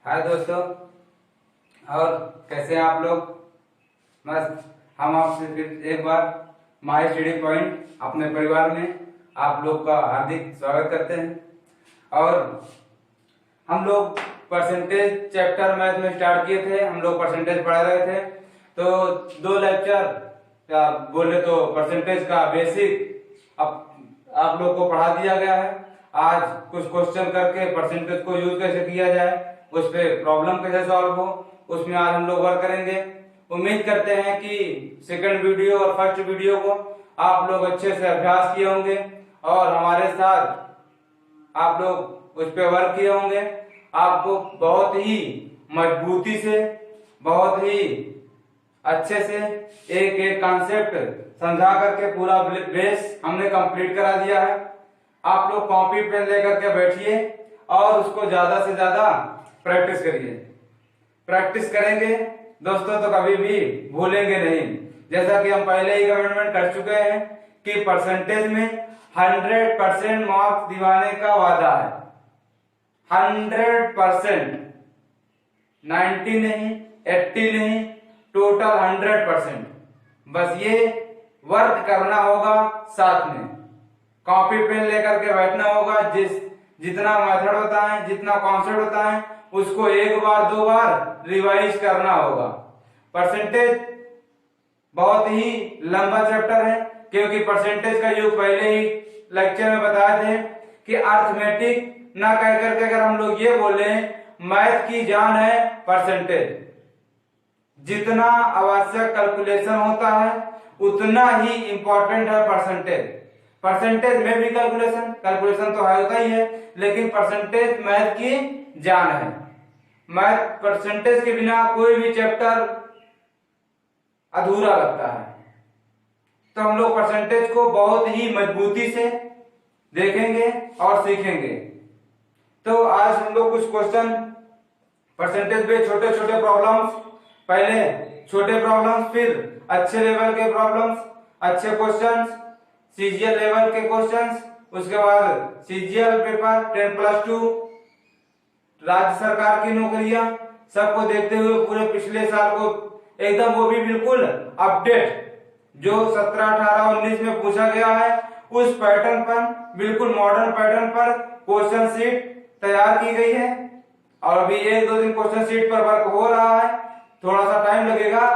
हाय दोस्तों, और कैसे हैं आप लोग। बस हम आपसे फिर एक बार माय स्टडी पॉइंट अपने परिवार में आप लोग का हार्दिक स्वागत करते हैं। और हम लोग परसेंटेज चैप्टर मैथ में स्टार्ट किए थे। हम लोग परसेंटेज पढ़ा रहे थे, तो 2 लेक्चर क्या बोले तो परसेंटेज का बेसिक आप लोग को पढ़ा दिया गया है। आज कुछ क्वेश्चन करके परसेंटेज को यूज कैसे किया जाए, उस पे प्रॉब्लम कैसे सॉल्व हो, उसमें आज हम लोग वर्क करेंगे। उम्मीद करते हैं कि सेकंड वीडियो और फर्स्ट वीडियो को आप लोग अच्छे से अभ्यास किए होंगे और हमारे साथ आप लोग उस पे वर्क किए होंगे। आपको बहुत ही मजबूती से, बहुत ही अच्छे से एक एक कॉन्सेप्ट समझा करके पूरा बेस हमने कंप्लीट करा दिया है। आप लोग कॉपी पेन लेकर के बैठिए और उसको ज्यादा से ज्यादा प्रैक्टिस करिए। प्रैक्टिस करेंगे दोस्तों तो कभी भी भूलेंगे नहीं। जैसा कि हम पहले ही कमिटमेंट कर चुके हैं कि परसेंटेज में 100% मार्क्स दिलाने का वादा है। 100%, 90 नहीं, 80 नहीं, टोटल 100%। बस ये वर्क करना होगा, साथ में कॉपी पेन लेकर के बैठना होगा। जितना मेथड होता है, जितना कॉन्सेप्ट होता है, उसको एक बार 2 बार रिवाइज करना होगा। परसेंटेज बहुत ही लंबा चैप्टर है, क्योंकि परसेंटेज का योग पहले ही लेक्चर में बताए थे कि अर्थमेटिक ना कह करके अगर हम लोग ये बोले मैथ की जान है परसेंटेज। जितना आवश्यक कैलकुलेशन होता है उतना ही इंपॉर्टेंट है परसेंटेज। परसेंटेज में भी कैलकुलेशन तो होता ही है, लेकिन परसेंटेज मैथ की जान है। मैथ परसेंटेज के बिना कोई भी चैप्टर अधूरा लगता है। तो हम लोग परसेंटेज को बहुत ही मजबूती से देखेंगे और सीखेंगे। तो आज हम लोग कुछ क्वेश्चन परसेंटेज पे, छोटे छोटे प्रॉब्लम्स, पहले छोटे प्रॉब्लम्स, फिर अच्छे लेवल के प्रॉब्लम्स, अच्छे क्वेश्चंस, सीजीएल लेवल के क्वेश्चंस, उसके बाद सीजीएल पेपर 10+2, राज्य सरकार की नौकरियां, सबको देखते हुए पूरे पिछले साल को एकदम, वो भी बिल्कुल अपडेट जो 17, 18, 19 में पूछा गया है उस पैटर्न पर, बिल्कुल मॉडर्न पैटर्न पर क्वेश्चन शीट तैयार की गई है। और अभी 1-2 दिन क्वेश्चन शीट पर वर्क हो रहा है, थोड़ा सा टाइम लगेगा।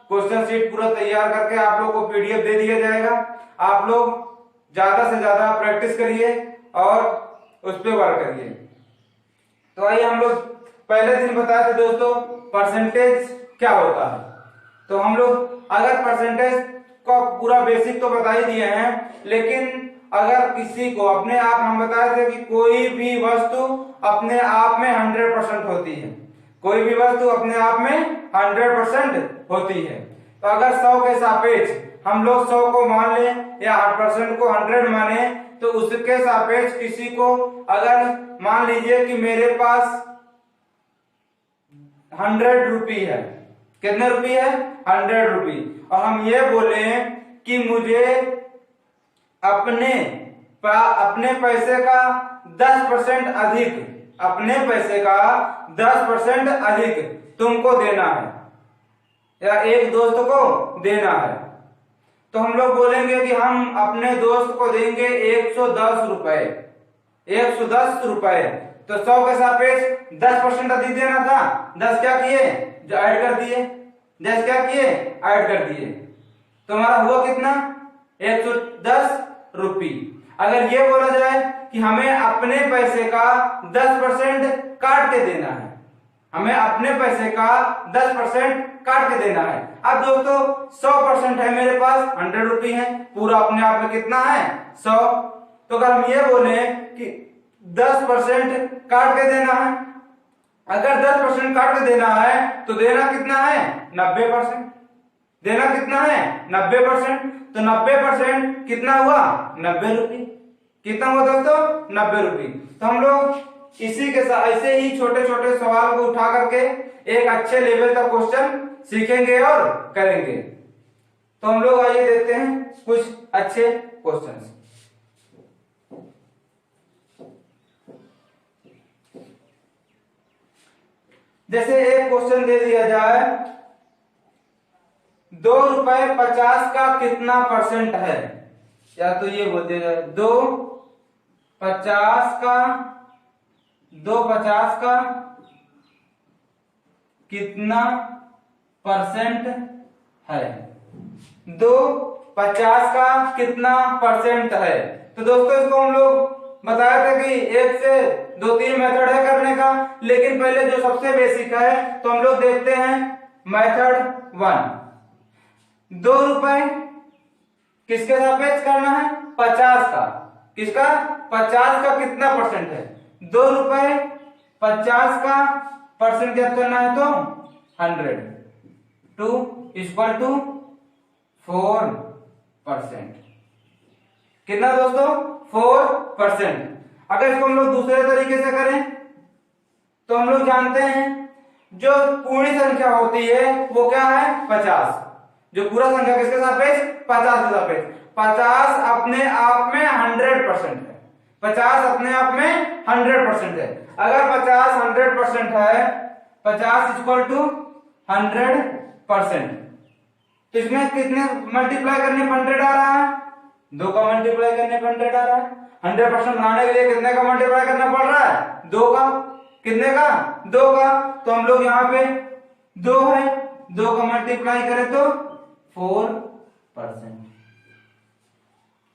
क्वेश्चन शीट पूरा तैयार करके आप लोग को पीडीएफ दे दिया जाएगा। आप लोग ज्यादा से ज्यादा प्रैक्टिस करिए और उस पर वर्क करिए। तो आइए, हम लोग पहले दिन बताए थे दोस्तों परसेंटेज क्या होता है। तो हम लोग अगर परसेंटेज का पूरा बेसिक तो बता ही दिए हैं, लेकिन अगर किसी को अपने आप, हम बताए थे कि कोई भी वस्तु अपने आप में 100% होती है। कोई भी वस्तु अपने आप में 100% होती है। तो अगर 100 के सापेक्ष हम लोग 100 को मान लें या 8% को 100 माने, तो उसके सापेक्ष किसी को, अगर मान लीजिए कि मेरे पास 100 रुपये है। कितने रुपये है? 100 रुपये। और हम ये बोले कि मुझे अपने पैसे का 10% अधिक, अपने पैसे का 10% अधिक तुमको देना है या एक दोस्त को देना है। तो हम लोग बोलेंगे कि हम अपने दोस्त को देंगे 110 रुपए। 110 रुपए, तो 100 के सापेक्ष 10% अधिक देना था। 10 क्या किए? जो ऐड कर दिए। 10 क्या किए? ऐड कर दिए। तो हमारा हुआ कितना? 110 रुपये। अगर ये बोला जाए कि हमें अपने पैसे का 10% काट के देना है, हमें अपने पैसे का 10% काट के देना है। अब दोस्तों 100% है मेरे पास, 100 रुपये है, पूरा अपने आप में कितना है? 100। तो अगर हम ये बोले कि 10% काट के देना है, अगर 10% काट के देना है तो देना कितना है? 90%। देना कितना है? 90%। तो 90% कितना हुआ? 90 रुपये। कितना हुआ दोस्तों? 90 रुपये। तो हम लोग इसी के साथ ऐसे ही छोटे छोटे सवाल को उठा करके एक अच्छे लेवल का क्वेश्चन सीखेंगे और करेंगे। तो हम लोग आइए देखते हैं कुछ अच्छे क्वेश्चन। जैसे एक क्वेश्चन दे दिया जाए, 2 रुपए 50 का कितना परसेंट है, या तो ये बोल दिया जाए 2 50 का कितना परसेंट है, 2 50 का कितना परसेंट है। तो दोस्तों इसको हम लोग बताया था कि एक से 2-3 मेथड है करने का, लेकिन पहले जो सबसे बेसिक है तो हम लोग देखते हैं मेथड 1। 2 रुपए किसके सापेक्ष करना है, 50 का। किसका, 50 का कितना परसेंट है, 2 रुपए 50 का परसेंट क्या करना है तो 100 टू इक्वल टू 4%। कितना दोस्तों, 4%। अगर इसको हम लोग दूसरे तरीके से करें तो हम लोग जानते हैं जो पूर्ण संख्या होती है वो क्या है, 50। जो पूरा संख्या किसके सापेक्ष, 50 के सापेक्ष। 50 अपने आप में 100% है, 50 अपने आप में 100% है। अगर 50 100% है, 50 इक्वल टू 100%, तो इसमें कितने मल्टीप्लाई करने पर 100 आ रहा है, 2 का मल्टीप्लाई करने पर 100 आ रहा है। 100% बनाने के लिए कितने का मल्टीप्लाई करना पड़ रहा है, 2 का। कितने का, 2 का। तो हम लोग यहाँ पे 2 है, 2 का मल्टीप्लाई करें तो 4%।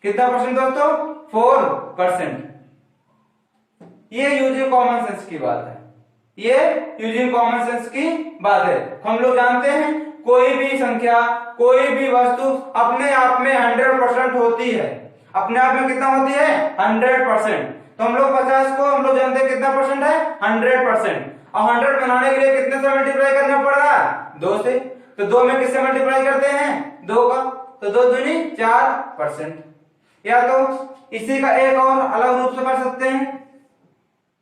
कितना परसेंट दोस्तों, 4%। ये यूजिंग कॉमन सेंस की बात है, ये यूजिंग कॉमन सेंस की बात है। हम लोग जानते हैं कोई भी संख्या, कोई भी वस्तु अपने आप में 100% होती है। अपने आप में कितना होती है, 100%। तो हम लोग 50 को हम लोग जानते हैं कितना परसेंट है, 100%। और 100 बनाने के लिए कितने से मल्टीप्लाई करना पड़ रहा है, 2 से। तो 2 में किससे मल्टीप्लाई करते हैं, 2 का। तो 2 दूनी 4%। या तो इसी का एक और अलग रूप से कर सकते हैं,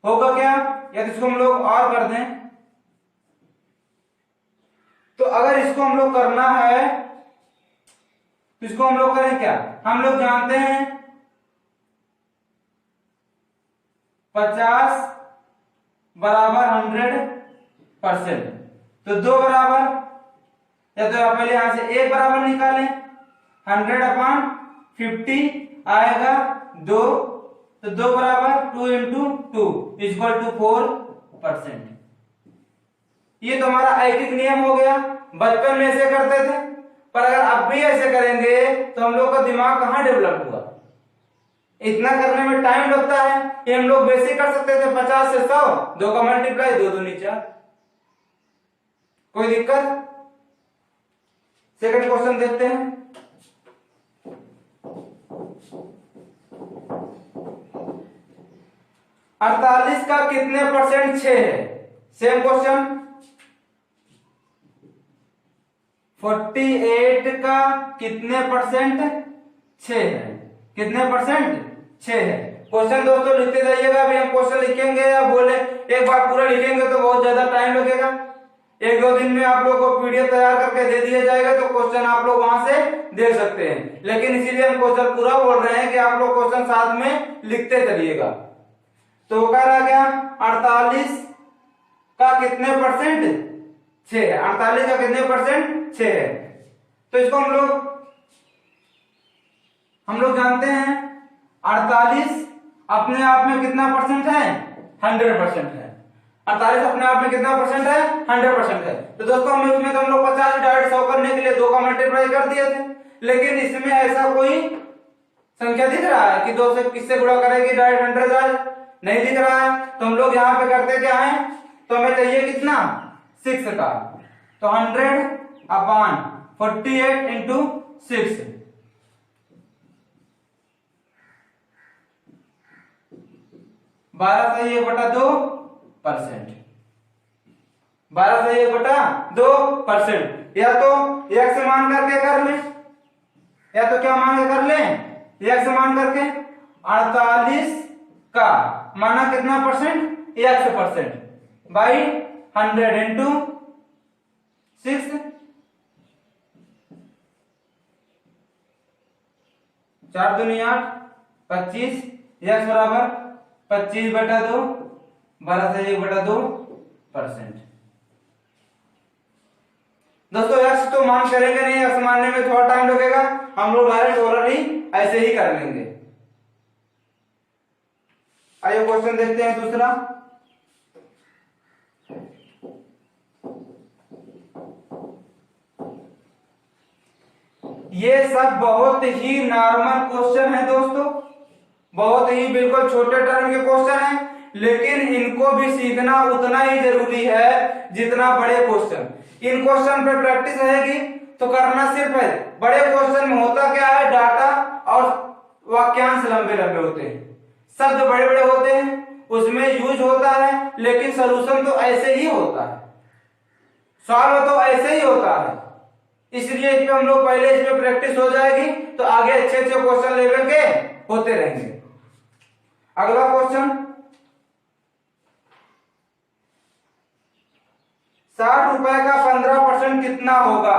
होगा क्या, या तो इसको हम लोग और कर दें। तो अगर इसको हम लोग करना है तो इसको हम लोग करें क्या, हम लोग जानते हैं 50 बराबर 100%। तो 2 बराबर, या तो पहले यहां से 1 बराबर निकालें, 100/50 आएगा 2। तो 2 बराबर 2 इंटू 2 इक्वल टू 4%। ये तो हमारा ऐकिक नियम हो गया, बचपन में ऐसे करते थे। पर अगर अब भी ऐसे करेंगे तो हम लोग का दिमाग कहां डेवलप हुआ, इतना करने में टाइम लगता है। ये हम लोग बेसिक कर सकते थे, 50 से 100, 2 का मल्टीप्लाई, 2 दूनी 4। कोई दिक्कत। सेकंड क्वेश्चन देखते हैं। अड़तालीस का कितने परसेंट 6 है, सेम क्वेश्चन। 48 का कितने परसेंट 6 है, कितने परसेंट 6 है। क्वेश्चन दोस्तों लिखते जाइएगा। अभी हम क्वेश्चन लिखेंगे या बोले एक बार पूरा लिखेंगे तो बहुत ज्यादा टाइम लगेगा। 1-2 दिन में आप लोगों को पीडीएफ तैयार करके दे दिया जाएगा, तो क्वेश्चन आप लोग वहां से देख सकते हैं। लेकिन इसीलिए हम क्वेश्चन पूरा बोल रहे हैं कि आप लोग क्वेश्चन साथ में लिखते चलिएगा। तो कह रहा क्या, 48 का कितने परसेंट 6 है, 48 का कितने परसेंट 6 है। तो इसको हम लोग जानते हैं 48 अपने आप में कितना परसेंट है, 100% है। 48 अपने आप में कितना परसेंट है, 100% है। तो दोस्तों हम इसमें तो हम लोग 50 डायरेक्ट 100 करने के लिए 2 का मल्टीप्लाई कर दिए थे। लेकिन इसमें ऐसा कोई संख्या दिख रहा है कि 2 से किससे गुणा करेगी डायरेक्ट 100 आए, नहीं दिख रहा है। तो हम लोग यहाँ पे करते क्या है, तो हमें चाहिए कितना, 6 का। तो 100/48 इंटू 6, 12/1/2%। 12/1/2%। या तो x मान करके कर लें, या तो क्या मान के कर लें, x मान करके। 48 का माना कितना परसेंट, 100% बाई 100 इंटू 6, 4 दूनी 8, 25। x बराबर 25/2, 12/1/2%। दोस्तों x तो मान करेंगे नहीं, x मानने में थोड़ा टाइम लगेगा, हम लोग डायरेक्ट ओरल ही ऐसे ही कर लेंगे। आइए क्वेश्चन देखते हैं दूसरा। ये सब बहुत ही नॉर्मल क्वेश्चन है दोस्तों, बहुत ही बिल्कुल छोटे टर्म के क्वेश्चन हैं, लेकिन इनको भी सीखना उतना ही जरूरी है जितना बड़े क्वेश्चन। इन क्वेश्चन पे प्रैक्टिस रहेगी तो करना सिर्फ है। बड़े क्वेश्चन में होता क्या है, डाटा और वाक्यांश लंबे लंबे होते हैं, शब्द बड़े बड़े होते हैं, उसमें यूज होता है, लेकिन सलूशन तो ऐसे ही होता है, सॉल्व तो ऐसे ही होता है। इसलिए इस पे हम लोग पहले इसमें प्रैक्टिस हो जाएगी तो आगे अच्छे अच्छे क्वेश्चन लेवल के होते रहेंगे। अगला क्वेश्चन, 60 रुपए का 15% कितना होगा?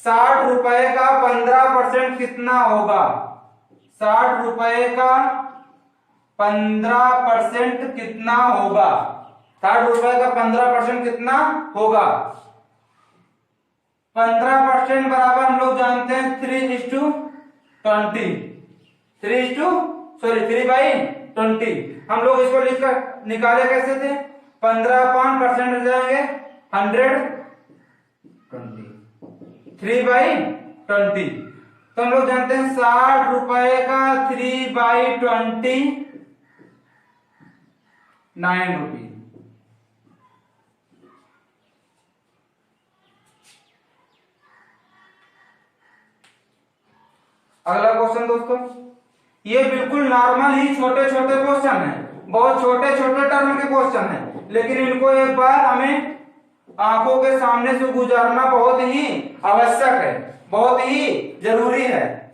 60 रुपए का 15% कितना होगा? 60 रुपए का 15% कितना होगा? 60 रुपए का 15% कितना होगा? 15% बराबर हम लोग जानते हैं 3:20, 3/20। हम लोग इसको लिखकर निकाले कैसे थे? 15% हो जाएंगे 120, 3/20। तो हम लोग जानते हैं 60 रुपए का 3/20 9 रुपये। अगला क्वेश्चन दोस्तों, ये बिल्कुल नॉर्मल ही छोटे छोटे क्वेश्चन है, बहुत छोटे छोटे टर्म के क्वेश्चन है, लेकिन इनको एक बार हमें आंखों के सामने से गुजारना बहुत ही आवश्यक है, बहुत ही जरूरी है।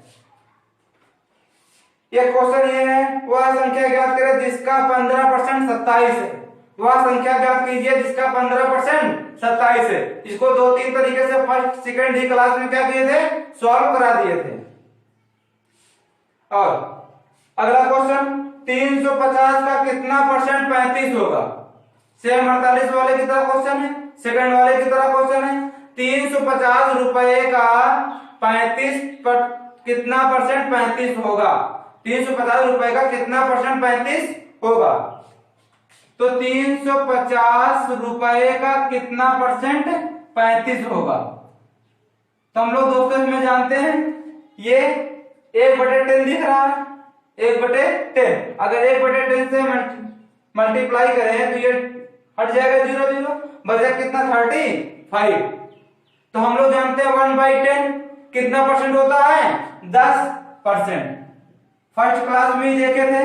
ये क्वेश्चन ये है, वह संख्या ज्ञात करें जिसका 15% 27 है। वह संख्या ज्ञात कीजिए जिसका 15% 27 है। इसको 2-3 तरीके से फर्स्ट सेकंड ही क्लास में क्या किए थे, सॉल्व करा दिए थे। और अगला क्वेश्चन, 350 का कितना परसेंट 35 होगा? सेम 48 वाले की तरह क्वेश्चन है, सेकंड वाले की तरह क्वेश्चन है। 350 रुपए का 35 कितना परसेंट 35 होगा? 350 रुपए का कितना परसेंट 35 होगा? तो 350 रुपए का कितना परसेंट 35 होगा? तो हम लोग दोस्तों इसमें जानते हैं ये 1/10 दिख रहा है, 1/10। अगर 1/10 से मल्टीप्लाई करें तो ये हट जाएगा 0 बचा कितना 35। तो हम लोग जानते हैं 1/10 कितना परसेंट होता है? 10%। फर्स्ट क्लास में ही देखे थे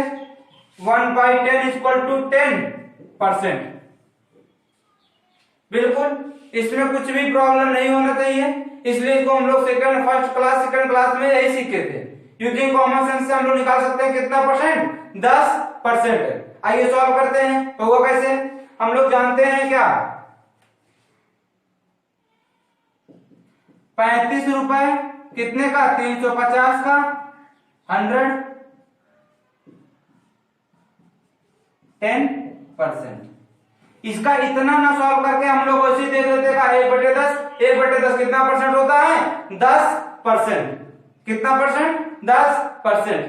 1/10 = 10%। बिल्कुल इसमें कुछ भी प्रॉब्लम नहीं होना चाहिए, इसलिए इसको हम लोग सेकंड क्लास में यही सीखे थे। यूजिंग कॉमन सेंस से हम लोग निकाल सकते हैं कितना परसेंट? 10%। आइए सॉल्व करते हैं, होगा कैसे? हम लोग जानते हैं क्या, 35 रुपए कितने का? 350 का 10%। इसका इतना ना सॉल्व करके हम लोग वैसे दे देते का 1/10। 1/10 कितना परसेंट होता है? 10%। कितना परसेंट? 10%।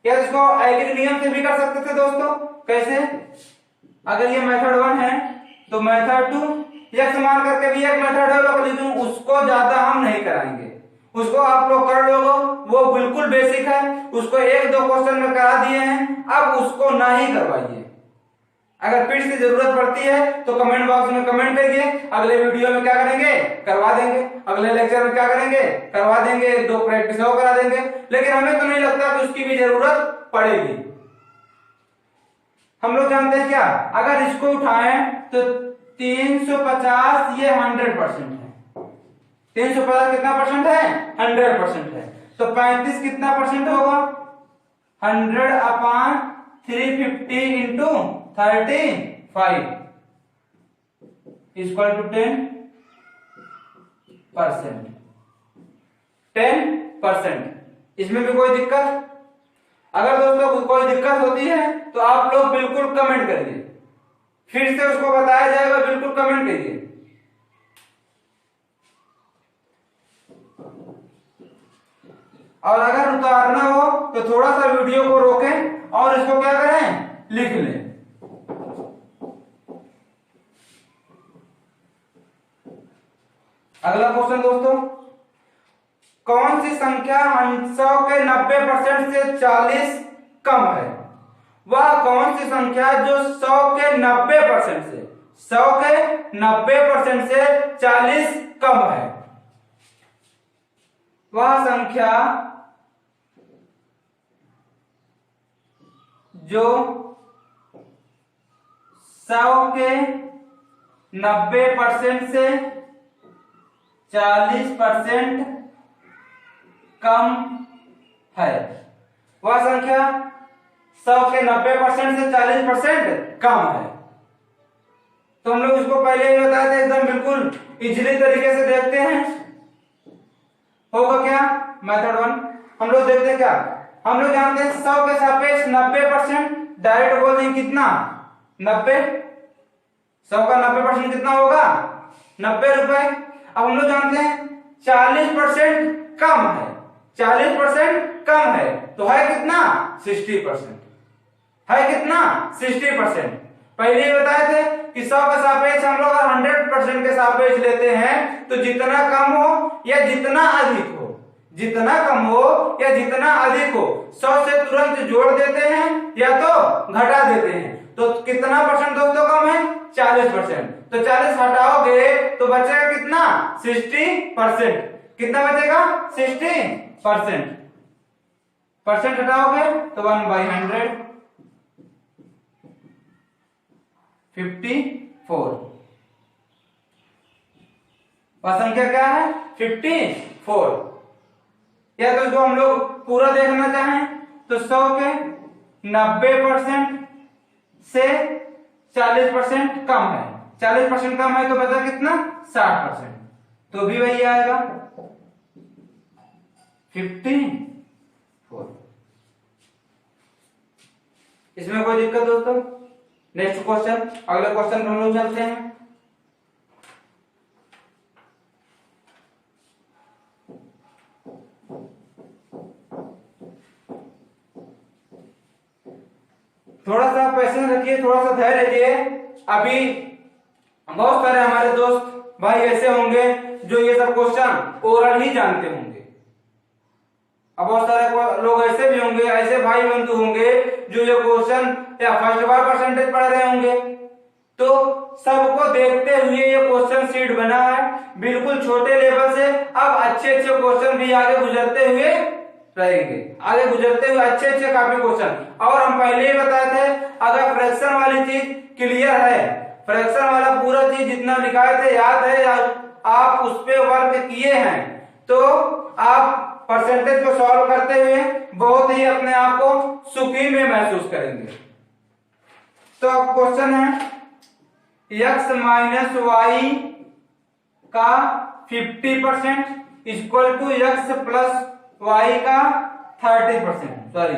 या इसको आइगन नियम से भी कर सकते थे दोस्तों। कैसे? अगर ये मेथड 1 है तो मेथड 2 x मान करके भी एक मेथड है लोग, लेकिन उसको ज्यादा हम नहीं कराएंगे, उसको आप लोग कर लोगे, वो बिल्कुल बेसिक है, उसको 1-2 क्वेश्चन में करा दिए हैं, अब उसको ना ही करवाइए। अगर फिर से जरूरत पड़ती है तो कमेंट बॉक्स में कमेंट करिए, अगले वीडियो में क्या करेंगे, करवा देंगे, अगले लेक्चर में क्या करेंगे, करवा देंगे, 1-2 प्रैक्टिस और करा देंगे। लेकिन हमें तो नहीं लगता कि उसकी भी जरूरत पड़ेगी। हम लोग जानते हैं क्या, अगर इसको उठाएं तो 350 ये 100% है। 350 कितना परसेंट है? 100% है। तो 35 कितना परसेंट होगा? 100/350 इंटू 35 इक्वल टू 10%। 10%। इसमें भी कोई दिक्कत? अगर दोस्तों कोई दिक्कत होती है तो आप लोग बिल्कुल कमेंट करिए, फिर से उसको बताया जाएगा, बिल्कुल कमेंट करिए। और अगर उतारना हो तो थोड़ा सा वीडियो को रोकें और इसको क्या करें, लिख लें। अगला क्वेश्चन दोस्तों, कौन सी संख्या 100 के 90% से 40 कम है? वह कौन सी संख्या जो 100 के 90% से 40 कम है? वह संख्या जो 100 के 90% से 40% कम है। वह संख्या 100 के 90% से 40% कम है। तो हम लोग इसको पहले ही बताए थे, एकदम बिल्कुल इजीली तरीके से देखते हैं। होगा क्या मेथड 1, हम लोग देखते हैं क्या, हम लोग जानते हैं 100 के सापेक्ष 90%, डायरेक्ट बोल देंगे कितना 90, 100 का 90% कितना होगा 90 रुपए। अब हम लोग जानते हैं 40% कम है, 40% कम है तो है कितना 60%, है कितना 60%। पहले ही बताए थे कि 100 का सापेक्ष हम लोग 100% के सापेक्ष लेते हैं तो जितना कम हो या जितना अधिक हो, जितना कम हो या जितना अधिक हो 100 से तुरंत जोड़ देते हैं या तो घटा देते हैं। तो कितना परसेंट दोस्तों कम है 40%, तो 40 हटाओगे तो बचेगा कितना 60%। कितना बचेगा 60%, परसेंट हटाओगे तो 1/100 54। वह संख्या क्या है 54। या तो इसको हम लोग पूरा देखना चाहें तो 100 के 90% से 40% कम है, 40% कम है तो बचा कितना 60%, तो भी वही आएगा 54। इसमें कोई दिक्कत दोस्तों? नेक्स्ट क्वेश्चन, अगले क्वेश्चन पर हम लोग चलते हैं। थोड़ा सा पैसेंस रखिए, थोड़ा सा धैर्य रखिए। अभी बहुत सारे हमारे दोस्त भाई ऐसे होंगे जो ये सब क्वेश्चन ओरल ही जानते होंगे, अब बहुत सारे लोग ऐसे भी होंगे, ऐसे भाई बंधु होंगे जो ये क्वेश्चन या फर्स्ट बार परसेंटेज पढ़ रहे होंगे। तो सबको देखते हुए ये क्वेश्चन सीट बना है, बिल्कुल छोटे लेवल से अब अच्छे अच्छे क्वेश्चन भी आगे गुजरते हुए रहेंगे, आगे गुजरते हुए अच्छे अच्छे काफी क्वेश्चन। और हम पहले ही बताए थे अगर फ्रैक्शन वाली चीज क्लियर है, फ्रैक्शन वाला पूरा चीज जितना लिखाए थे याद है या आप उस पर वर्क किए हैं तो आप परसेंटेज को सॉल्व करते हुए बहुत ही अपने आप को सुखी में महसूस करेंगे। तो अब क्वेश्चन है x माइनस वाई का 50% equal to x plus y का 30%, सॉरी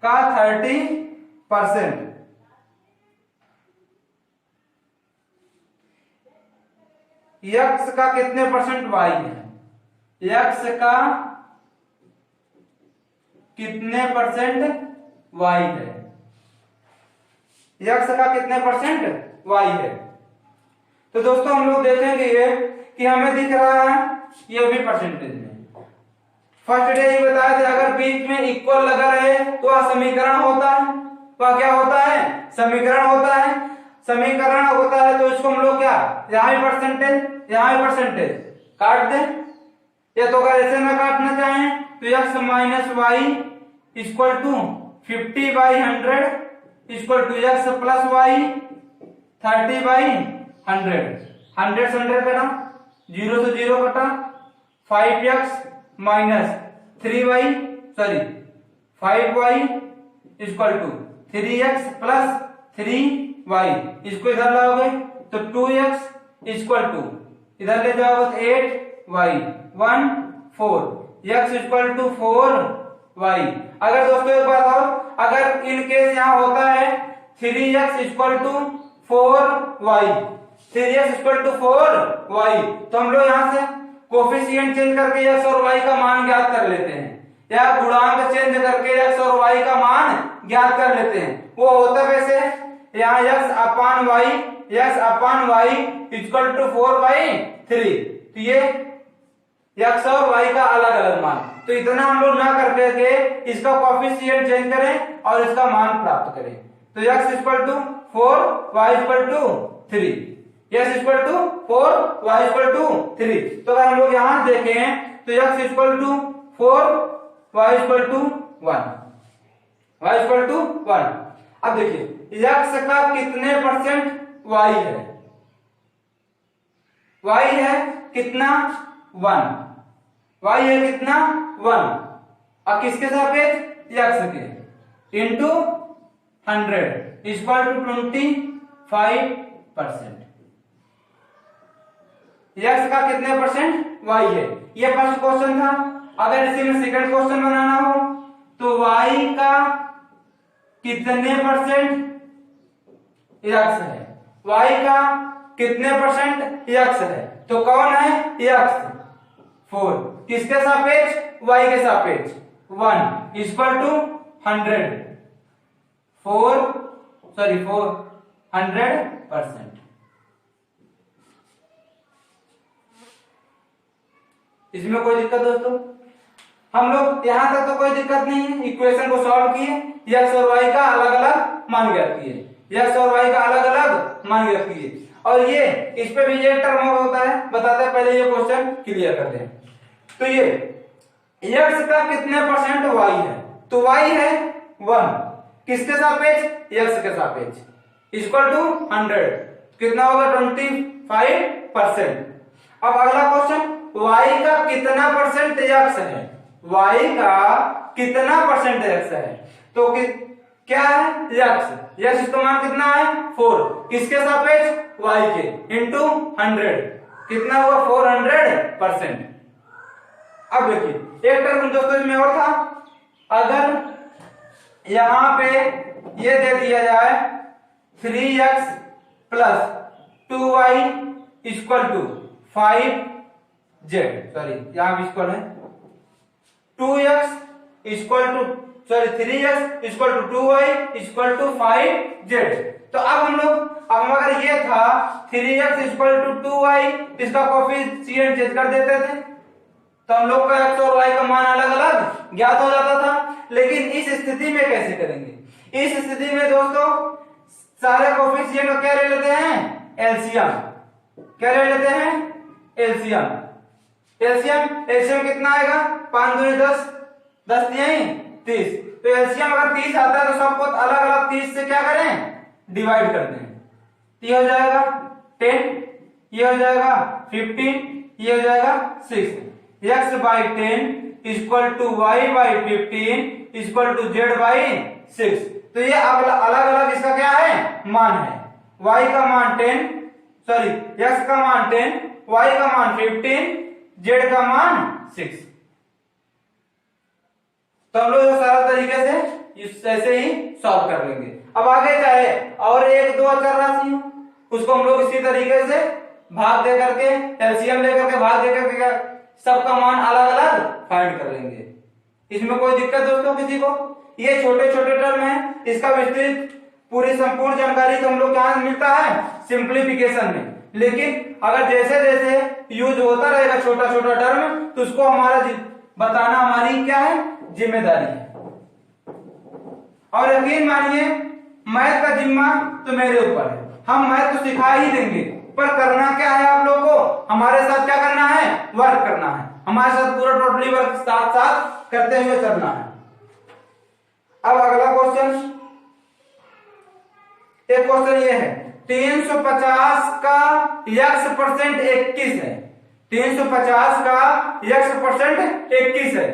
का 30%। x का कितने परसेंट y है, x का कितने परसेंट y है, x का कितने परसेंट y है। तो दोस्तों हम लोग देखेंगे ये कि हमें दिख रहा है ये भी परसेंटेज में। फर्स्ट डे ही बताया था अगर बीच में इक्वल लगा रहे तो वह समीकरण होता है, वह क्या होता है समीकरण होता है। समीकरण होता है तो इसको हम लोग क्या यहाँ भी परसेंटेज यहाँ भी परसेंटेज काट दें, या तो अगर ऐसे में काटना चाहें तो x minus y equal to 50/100 equal to x plus y 30/100। 100 से 100 कटा, 0 से 0 कटा, 5x minus 3y sorry 5y equal to 3x plus 3y, इसको इधर लाओगे तो 2x इक्वल टू इधर ले जाओगे 8y 1 4 x equal to 4y। अगर दोस्तों एक बात और, अगर इन केस यहाँ होता है 3x equal to 4y, 3x equal to 4y तो हम लोग यहाँ से कोफिशिएंट चेंज करके x और y का मान ज्ञात कर लेते हैं। या गुणांक चेंज करके x और y का मान ज्ञात कर लेते हैं। वो होता वैसे यहाँ x upon y equal to 4/3, तो ये x और y का अलग अलग मान। तो इतना हम लोग ना करके इसका कोएफिशिएंट चेंज करें और इसका मान प्राप्त करें। तो x equal to 4, y equal to 3, x equal to 4, y equal to 3। तो अगर हम लोग यहाँ देखें तो x equal to 4, y equal to 1, y equal to 1। अब देखिए x का कितने परसेंट y है, y है कितना 1, y है कितना 1, अब किसके सापेक्ष x के, इंटू 100 इक्वल टू 25%। x का कितने परसेंट y है, ये फर्स्ट क्वेश्चन था। अगर इसी में सेकंड क्वेश्चन बनाना हो तो y का कितने परसेंट x है, y का कितने परसेंट x है, तो कौन है x, 4, किसके सापेक्ष, y के सापेक्ष, 1 इक्वल टू 400%। इसमें कोई दिक्कत दोस्तों, हम लोग यहां तक तो कोई दिक्कत नहीं है। इक्वेशन को सॉल्व किए, x और y का अलग अलग मान ज्ञात किए, x और y का अलग अलग मान ज्ञात किए, और ये इस पे भी एक टर्म होता है, बताते हैं पहले ये क्वेश्चन क्लियर करते हैं। तो ये x का कितने परसेंट y है, तो y है 1, किसके सापेक्ष, x के सापेक्ष, इक्वल टू 100, कितना होगा 25%। अब अगला क्वेश्चन, y का कितना परसेंट x है, y का कितना परसेंट x है, तो क्या है x इसका मान कितना है 4, किसके सापेक्ष y के, इंटू 100, कितना हुआ 400%। अब देखिए एक टर्म दोस्तों इसमें और था, अगर यहां पे ये दे दिया जाए 3x plus 2y equal to 5z, sorry यहां भी इक्वल है, 2x equal to 3x equal to 2y equal to 5z। तो अब हम लोग, अब अगर ये था 3x इक्वल टू 2y, इसका कोएफिशिएंट चेंज कर देते थे तो हम लोग का x और y का मान अलग अलग ज्ञात हो जाता था। लेकिन इस स्थिति में कैसे करेंगे, इस स्थिति में दोस्तों सारे कोएफिशिएंट को क्या ले लेते हैं, एलसीएम, क्या ले लेते हैं, एलसीएम। एलसीएम कितना आएगा, 5 दूनी 10, 10 तिहाई 30, तो एलसीएम अगर 30 आता है तो सबको अलग अलग 30 से क्या करें, डिवाइड कर दें, ये हो जाएगा 10, ये हो जाएगा 15, ये हो जाएगा 6, x by 10 equal to y by 15 equal to z by 6। तो ये अलग अलग इसका क्या है, मान है, y का मान 10, सॉरी x का मान 10, y का मान 15, z का मान 6। तो हम लोग सारा तरीके से ऐसे ही सॉल्व कर लेंगे। अब आगे चाहे और एक दो अचर राशि हो, उसको हम लोग इसी तरीके से भाग दे करके, एलसीएम लेकर के भाग दे करके सबका मान अलग अलग फाइंड कर लेंगे। इसमें कोई दिक्कत दोस्तों किसी को, ये छोटे छोटे टर्म है, इसका विस्तृत पूरी संपूर्ण जानकारी तो हम लोग यहाँ मिलता है सिंप्लीफिकेशन में। लेकिन अगर जैसे जैसे यूज होता रहेगा छोटा छोटा टर्म, तो उसको हमारा बताना हमारी क्या है, जिम्मेदारी है। और यकीन मानिए मैथ का जिम्मा तो मेरे ऊपर है, हम मैथ तो सिखा ही देंगे, पर करना क्या है आप लोग को, हमारे साथ क्या करना है, वर्क करना है, हमारे साथ पूरा टोटली वर्क साथ साथ करते हुए चलना है। अब अगला क्वेश्चन, एक क्वेश्चन ये है 350 का x परसेंट 21 है, 350 का x परसेंट 21 है।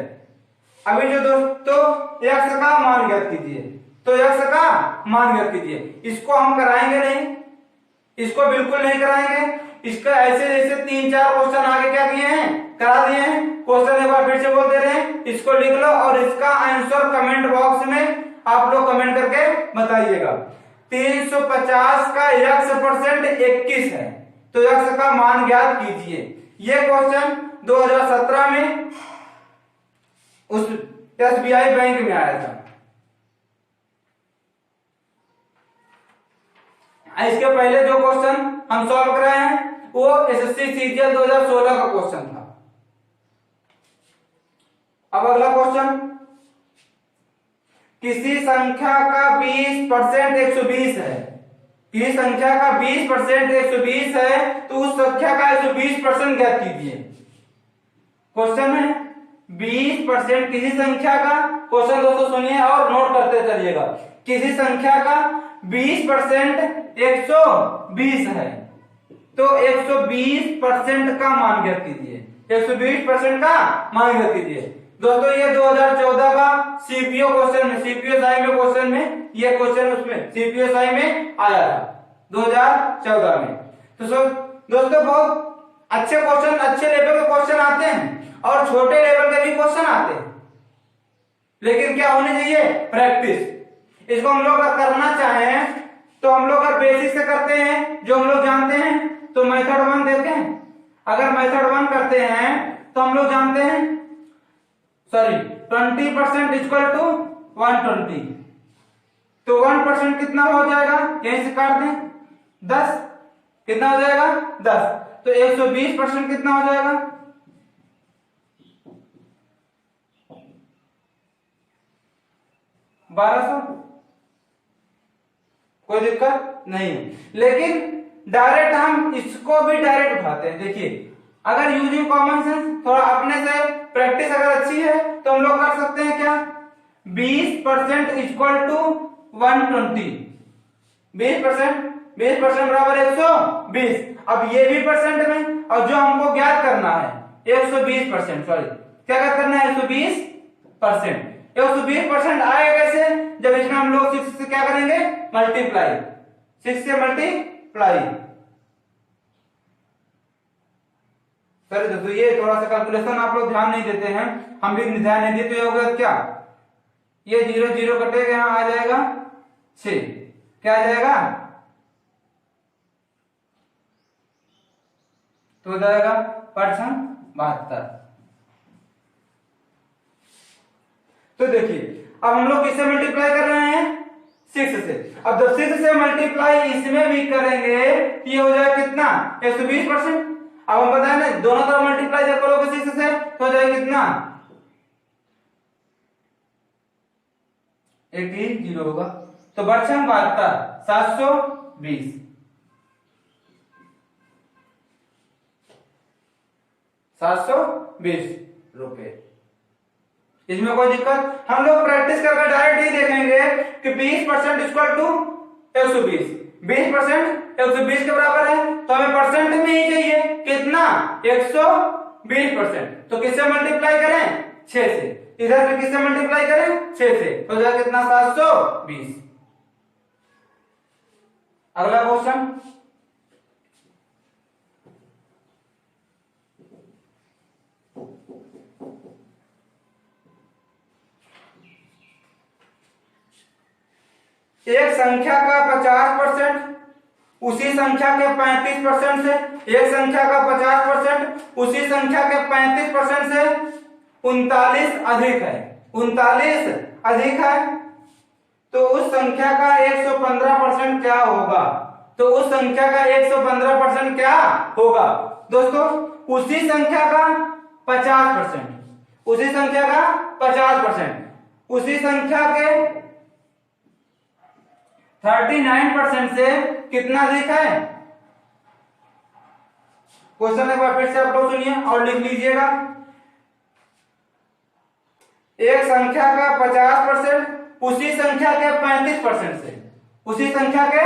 अभी जो दोस्तों x का मान ज्ञात कीजिए, तो x का मान ज्ञात कीजिए, इसको हम कराएंगे नहीं, इसको बिल्कुल नहीं कराएंगे, इसका ऐसे जैसे 3-4 क्वेश्चन आगे क्या किए हैं, करा दिए हैं। क्वेश्चन एक बार फिर से बोल दे रहे हैं, इसको लिख लो और इसका आंसर कमेंट बॉक्स में आप लोग कमेंट करके बताइएगा। 350 का x परसेंट 21 है, तो x का मान ज्ञात कीजिए। ये क्वेश्चन 2017 में उस SBI बैंक में आया था। इसके पहले जो क्वेश्चन हम सॉल्व कर रहे हैं वो SSC CGL 2016 का क्वेश्चन था। अब अगला क्वेश्चन, किसी संख्या का 20% 120 है, किसी संख्या का 20% 120 है, तो उस संख्या का 120% ज्ञात कीजिए। क्वेश्चन है 20% किसी संख्या का, क्वेश्चन दोस्तों सुनिए और नोट करते चलिएगा, किसी संख्या का 20% 120 है, तो 120% का मान ज्ञात कीजिए। 120% का मान ज्ञात कीजिए। दोस्तों ये 2014 का सीपीओ क्वेश्चन में, सीपीओ साई में क्वेश्चन में, ये क्वेश्चन उसमें सीपीओ साई में आया था 2014 में। तो दोस्तों बहुत अच्छे क्वेश्चन, अच्छे लेवल के क्वेश्चन आते हैं और छोटे लेवल के भी क्वेश्चन आते हैं, लेकिन क्या होनी चाहिए? प्रैक्टिस। इसको हम लोग अगर करना चाहें तो हम लोग अगर बेसिक से करते हैं जो हम लोग जानते हैं तो मेथड 1 देते हैं। अगर मेथड 1 करते हैं तो हम लोग जानते हैं 20% इक्वल टू 120, तो 1% कितना हो जाएगा? यहीं से काट दें 10, कितना हो जाएगा? 10। तो 120% कितना हो जाएगा? 1200। कोई दिक्कत नहीं है, लेकिन डायरेक्ट हम इसको भी डायरेक्ट उठाते हैं। देखिए अगर यूजिंग कॉमन सेंस, थोड़ा अपने से प्रैक्टिस अगर अच्छी है तो हम लोग कर सकते हैं क्या? 20% इक्वल टू 120, 20% बराबर 120। अब ये भी परसेंट में, और जो हमको ज्ञात करना है 120%, सॉरी क्या ज्ञात करना है? 120%। 120% आएगा कैसे? जब इसमें हम लोग 6 से क्या करेंगे? मल्टीप्लाई, 6 से मल्टीप्लाई। सर दोस्तों ये थोड़ा सा कैलकुलेशन आप लोग ध्यान नहीं देते हैं, हम भी ध्यान नहीं देते। होगा क्या? ये 0 0 कटेगा, यहां आ जाएगा 6, क्या आ जाएगा? तो हो जाएगा 72। तो देखिए अब हम लोग किससे मल्टीप्लाई कर रहे हैं? 6 से। अब जब 6 से मल्टीप्लाई इसमें भी करेंगे ये हो जाएगा कितना? 120%। अब हम बताए ना दोनों तरफ मल्टीप्लाई जब करोगे 6 से तो हो जाएगा कितना? एक ही 0 होगा, तो बढ़छम 72, 720। 720 रुपए। इसमें कोई दिक्कत? हम लोग प्रैक्टिस करके डायरेक्ट ही देखेंगे कि 20% इक्वल टू 120, 20% 120 के बराबर है, तो हमें परसेंट में ही चाहिए कितना? 120%। तो किससे मल्टीप्लाई करें? 6 से। इधर पे किससे मल्टीप्लाई करें? 6 से। तो जाएगा कितना? 720। अगला क्वेश्चन, एक संख्या का 50% उसी संख्या के 35% से, एक संख्या का 50% उसी संख्या के 35% से 39 अधिक है, 39 अधिक है, तो उस संख्या का 115% क्या होगा? तो उस संख्या का 115% क्या होगा? दोस्तों उसी संख्या का 50%, उसी संख्या का 50%, उसी संख्या के 39% से कितना अधिक है? क्वेश्चन एक बार फिर से आप लोग सुनिए और लिख लीजिएगा। एक संख्या का 50% उसी संख्या के 35% से, उसी संख्या के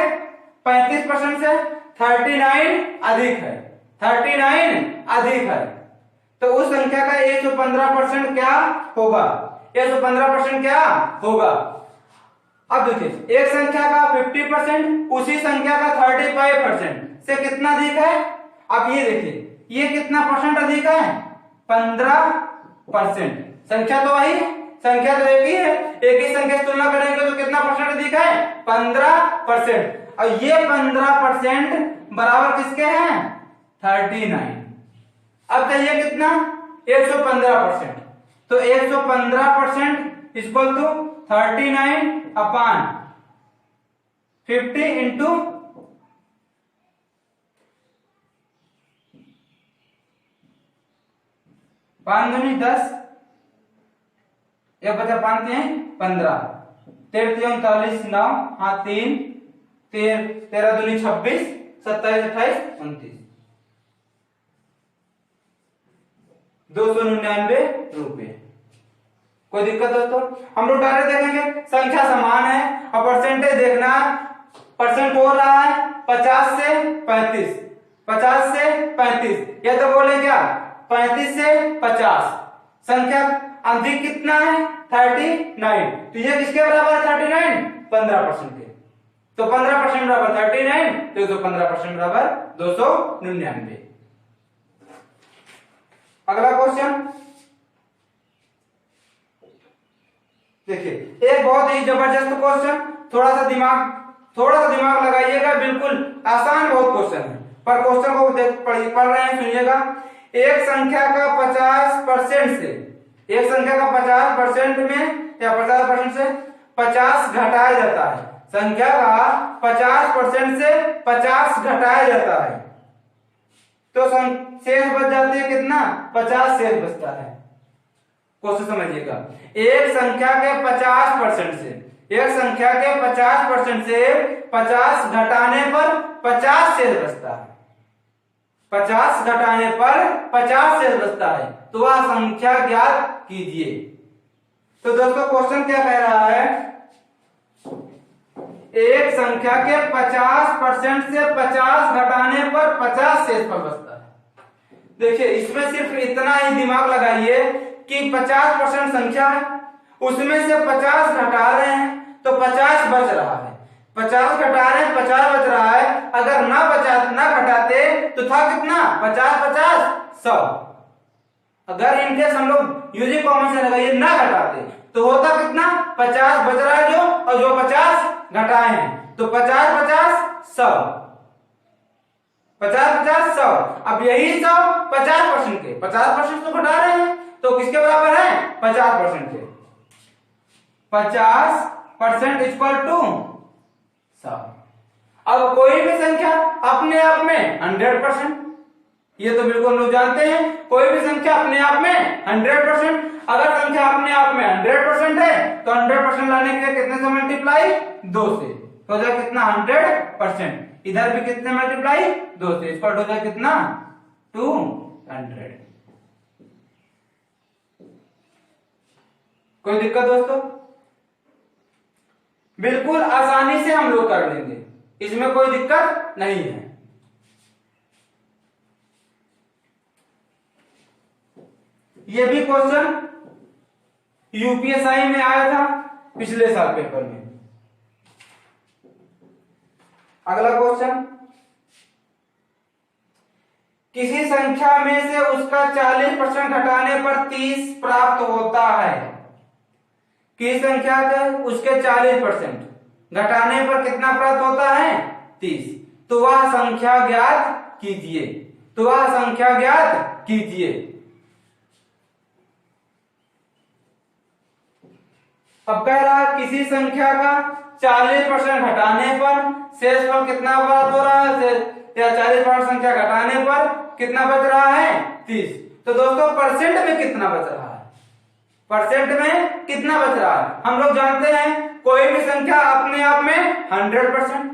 35% से 39 अधिक है, 39 अधिक है, तो उस संख्या का 115% क्या होगा? 115% क्या होगा? अब देखिए एक संख्या का 50% उसी संख्या का 35% से कितना अधिक है? अब ये देखिए ये कितना परसेंट अधिक है? 15%। संख्या तो वही, संख्या तो एक ही है, एक ही संख्या से तुलना करेंगे तो कितना परसेंट अधिक है? 15%। और ये 15% बराबर किसके हैं? 39। अब चाहिए कितना? 115%। तो 115% इक्वल टू 39/50 इंटू 5 दूनी 10, एक बचा 5 3 15, 13 39 9, हाँ 3 13 दूनी 26, 27 28 29, 299 रुपए। कोई दिक्कत दोस्तों? हम लोग डायरेक्ट देखेंगे, संख्या समान है और परसेंटेज देखना, परसेंट हो रहा है 50 से 35, 50 से 35, या तो बोले क्या 35 से 50, संख्या अधिक कितना है 39, तो ये किसके बराबर है 39? 15% के, तो 15% बराबर 39, तो 15% बराबर 299। अगला क्वेश्चन देखिए, एक बहुत ही जबरदस्त क्वेश्चन, थोड़ा सा दिमाग लगाइएगा, बिल्कुल आसान बहुत क्वेश्चन है, पर क्वेश्चन को पढ़ रहे हैं, सुनिएगा। एक संख्या का 50% से, एक संख्या का 50% में या 50% से 50 घटाया जाता है, संख्या का 50% से 50 घटाया जाता है, तो शेष बच जाती है कितना? 50 शेष बचता है। क्वेश्चन समझिएगा, एक संख्या के 50% से, एक संख्या के 50% से 50 घटाने पर 50 शेष बचता है, 50 घटाने पर 50 शेष बचता है, तो वह संख्या ज्ञात कीजिए। तो दोस्तों क्वेश्चन क्या कह रहा है? एक संख्या के 50% से 50 घटाने पर 50 शेष पर बचता है। देखिए, इसमें सिर्फ इतना ही दिमाग लगाइए कि 50% संख्या है, उसमें से 50 घटा रहे हैं तो 50 बच रहा है, 50 घटा रहे हैं 50 बच रहा है, अगर ना घटाते तो था कितना? 50 50 100। अगर इनकेस हम लोग यूजी कॉमन से लगाइए, ना घटाते तो होता कितना? 50 बच रहा है जो, और जो 50 घटाए हैं, तो 50 50 100, 50 50 100। अब यही 100 50% के, 50% तो घटा रहे हैं, तो किसके बराबर है? 50% के। 50% इक्वल टू 100। अब कोई भी संख्या अपने आप में 100%, ये तो बिल्कुल लोग जानते हैं, कोई भी संख्या अपने आप में 100%, अगर संख्या अपने आप में 100% है तो 100% लाने के लिए कितने से मल्टीप्लाई? 2 से, तो हो जाए कितना? 100%। इधर भी कितने मल्टीप्लाई? 2 से, इस पर हो जाए कितना? 200। कोई दिक्कत दोस्तों? बिल्कुल आसानी से हम लोग कर लेंगे, इसमें कोई दिक्कत नहीं है। ये भी क्वेश्चन यूपीएसआई में आया था पिछले साल पेपर में। अगला क्वेश्चन, किसी संख्या में से उसका 40% घटाने पर 30 प्राप्त होता है। किसी संख्या के उसके 40% घटाने पर कितना प्राप्त होता है? 30। तो वह संख्या ज्ञात कीजिए, तो वह संख्या ज्ञात कीजिए। अब कह रहा है किसी संख्या का 40% घटाने पर शेष फल कितना प्राप्त हो रहा है, या 40% संख्या घटाने पर कितना बच रहा है? 30। तो दोस्तों परसेंट में कितना बच रहा है? परसेंट में कितना बच रहा है? हम लोग जानते हैं कोई भी संख्या अपने आप में 100%,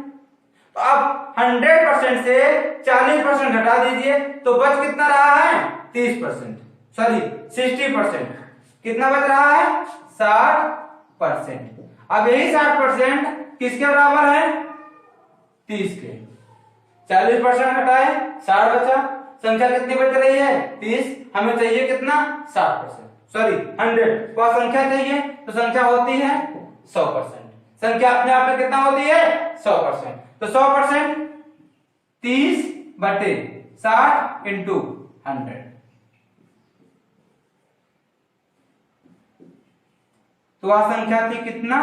तो अब 100% से 40% घटा दीजिए तो बच कितना रहा है? 30%, सॉरी 60%। कितना बच रहा है? 60%। अब यही 60% किसके बराबर है? 30 के। 40% घटाए 60 बचा, संख्या कितनी बच रही है? 30। हमें चाहिए कितना? 60%, सॉरी 100। वह संख्या चाहिए तो संख्या होती है 100%। संख्या अपने आप में कितना होती है? 100%। तो 100% 30/60 इंटू 100, तो वह संख्या थी कितना?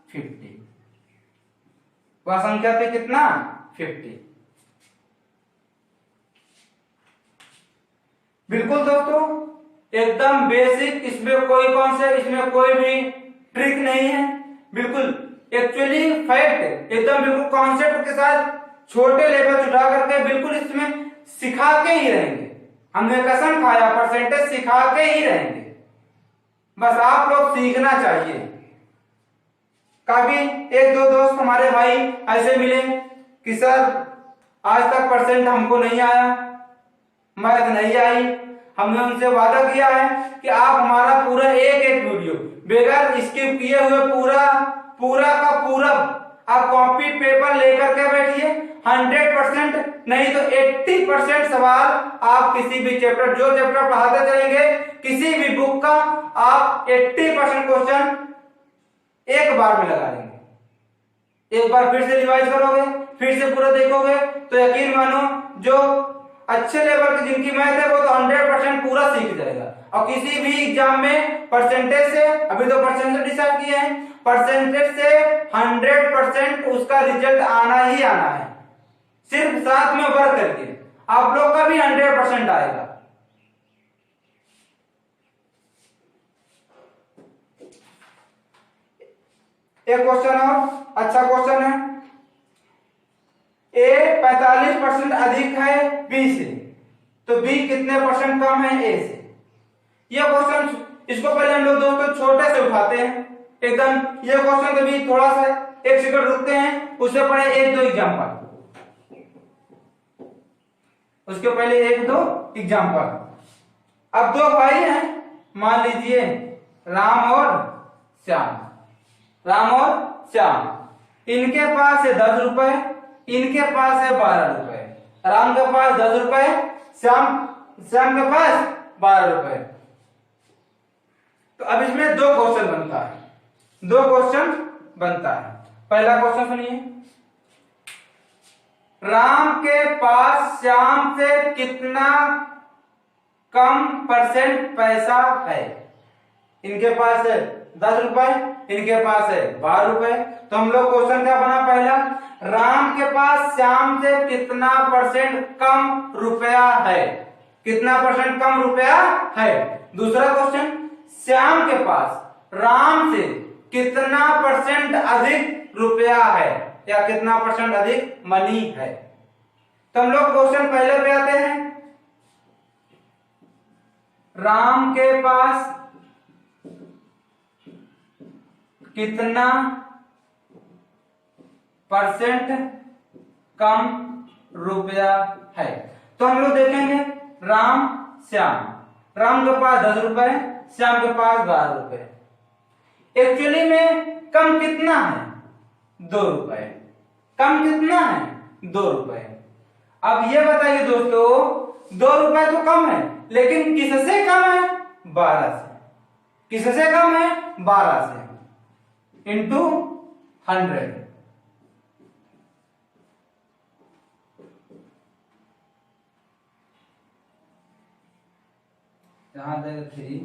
50। वह संख्या थी कितना? 50। बिल्कुल दोस्तों, एकदम बेसिक, इसमें कोई कॉन्सेप्ट, इसमें कोई भी ट्रिक नहीं है, बिल्कुल एक्चुअली फैक्ट, एकदम बिल्कुल कॉन्सेप्ट के साथ छोटे लेवल से उठा करके बिल्कुल इसमें सिखा के ही रहेंगे। हमने कसम खाया परसेंटेज सिखा के ही रहेंगे, बस आप लोग सीखना चाहिए। कभी एक दो दोस्त हमारे भाई ऐसे मिले कि सर आज तक परसेंट हमको नहीं आया, मैथ नहीं आई। हमने उनसे वादा किया है कि आप हमारा पूरा एक एक वीडियो बगैर स्किप किए हुए पूरा का पूरा आप कॉपी पेपर लेकर के बैठिए। 100% नहीं तो 80% सवाल आप किसी भी चैप्टर, जो चैप्टर पढ़ाते चलेंगे किसी भी बुक का, आप 80% क्वेश्चन एक बार में लगा लेंगे। एक बार फिर से रिवाइज करोगे, फिर से पूरा देखोगे तो यकीन मानो जो अच्छे लेवल की जिनकी मैथ है वो तो 100% पूरा सीख जाएगा। और किसी भी एग्जाम में परसेंटेज से, अभी तो परसेंटेज डिसाइड किए हैं, परसेंटेज से 100% उसका रिजल्ट आना ही आना है। सिर्फ साथ में वर्क करके आप लोग का भी 100% आएगा। एक क्वेश्चन और अच्छा क्वेश्चन है, ए 45% अधिक है बी से, तो बी कितने परसेंट कम है ए से। यह क्वेश्चन, इसको पहले हम लोग दोस्तों छोटे से उठाते हैं एकदम। यह क्वेश्चन कभी थोड़ा सा एक सेकंड रुकते हैं, उससे पहले एक दो एग्जाम्पल, उसके पहले एक दो एग्जाम्पल। अब दो भाई हैं, मान लीजिए राम और श्याम, राम और श्याम। इनके पास है 10 रुपए, इनके पास है 12 रुपए। राम के पास 10 रुपए, श्याम के पास 12 रुपए। तो अब इसमें दो क्वेश्चन बनता है, दो क्वेश्चन बनता है। पहला क्वेश्चन सुनिए, राम के पास श्याम से कितना कम परसेंट पैसा है। इनके पास है 10 रुपए, इनके पास है 12 रुपए। तो हम लोग क्वेश्चन क्या बना पहला, राम के पास श्याम से कितना परसेंट कम रुपया है, कितना परसेंट कम रुपया है। दूसरा क्वेश्चन, श्याम के पास राम से कितना परसेंट अधिक रुपया है या कितना परसेंट अधिक मनी है। तो हम लोग क्वेश्चन पहले पे आते हैं, राम के पास कितना परसेंट कम रुपया है। तो हम लोग देखेंगे राम श्याम, राम के पास 10 रुपए, श्याम के पास 12 रुपए। एक्चुअली में कम कितना है, 2 रुपए। कम कितना है, 2 रुपए। अब ये बताइए दोस्तों, 2 रुपए तो कम है, लेकिन किससे कम है, 12 से। किससे कम है, 12 से, इंटू 100। यहां देगा 3,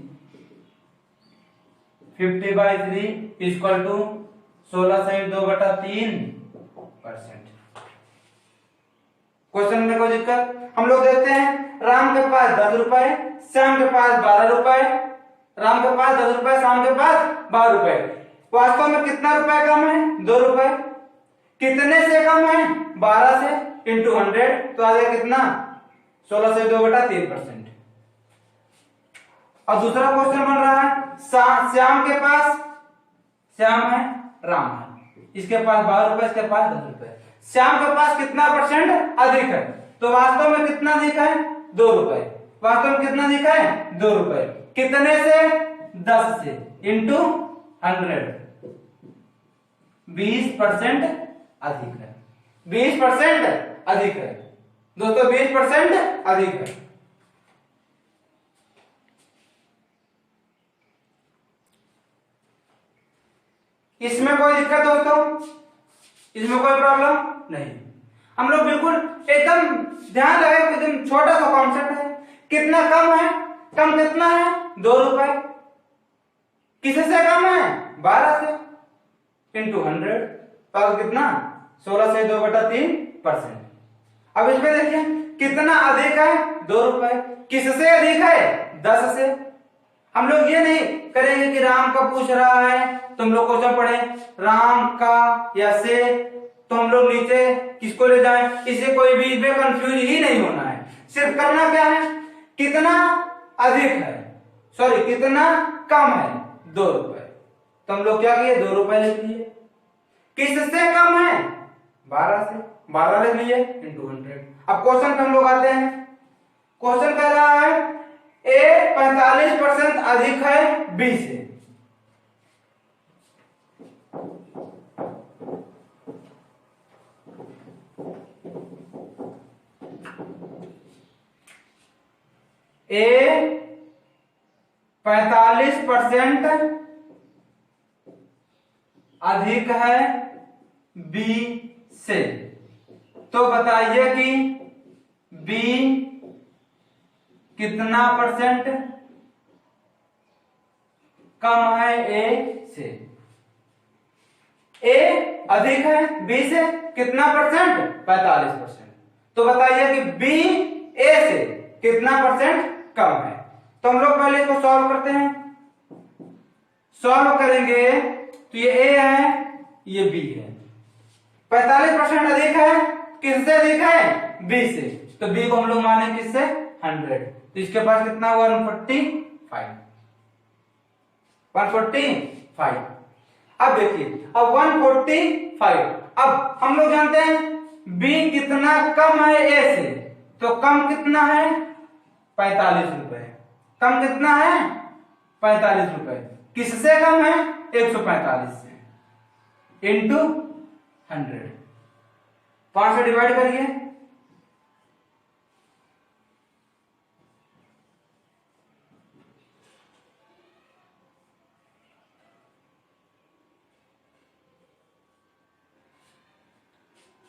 50/3 इक्वल टू 16/2/3%। क्वेश्चन में कोई दिक्कत। हम लोग देखते हैं, राम के पास 10 रुपए, श्याम के पास 12 रुपए। राम के पास 10 रुपए, श्याम के पास 12 रुपए। वास्तव में कितना रुपए कम है, 2 रुपए। कितने से कम है, 12 से, इंटू 100। तो आ गया कितना, 16/2/3%। और दूसरा क्वेश्चन बन रहा है, श्याम के पास, श्याम है, राम है, इसके पास 12 रुपए, इसके पास 10 रुपए। श्याम के पास कितना परसेंट अधिक है, तो वास्तव में कितना अधिक है, 2 रुपए। वास्तव में कितना अधिक है, 2 रुपए। कितने से, 10 से, इंटू 100। 20% अधिक है, 20% अधिक है दोस्तों, 20% अधिक है। इसमें कोई दिक्कत दोस्तों, इसमें कोई प्रॉब्लम नहीं। हम लोग बिल्कुल एकदम ध्यान रहे, एकदम छोटा सा कॉन्सेप्ट है। कितना कम है, कम कितना है, 2 रुपए। किससे कम है, 12 से, इंटू 100। तो कितना, 16/2/3%। अब इसमें देखिए कितना अधिक है, 2 रुपए। किससे अधिक है, 10 से, हम लोग ये नहीं करेंगे कि राम का पूछ रहा है तो हम लोग क्वेश्चन पढ़े राम का या से, तो हम लोग नीचे किसको ले जाएं, इसे कोई बीच में कंफ्यूज ही नहीं होना है। सिर्फ करना क्या है, कितना अधिक है, सॉरी कितना कम है, 2 रुपए, तो हम लोग क्या किए 2 रुपए लिख लिए। किससे कम है, 12 से, 12 लिख लिए इंटू 100। अब क्वेश्चन पे हम लोग आते हैं। क्वेश्चन कह रहा है ए 45% अधिक है बी से। ए 45% अधिक है बी से, तो बताइए कि बी कितना परसेंट कम है ए से। ए अधिक है बी से कितना परसेंट, 45%, तो बताइए कि बी ए से कितना परसेंट कम है। तो हम लोग पहले इसको सॉल्व करते हैं। सॉल्व करेंगे तो ये ए है, ये बी है। 45% अधिक है, किससे अधिक है, बी से, तो बी को हम लोग माने किससे, 100, तो इसके पास कितना हुआ 145। अब देखिए, अब 145, अब हम लोग जानते हैं बी कितना कम है ए से, तो कम कितना है 45 रुपए। कम कितना है 45 रुपए, किससे कम है 145 से, इंटू 100, 5 से डिवाइड करिए,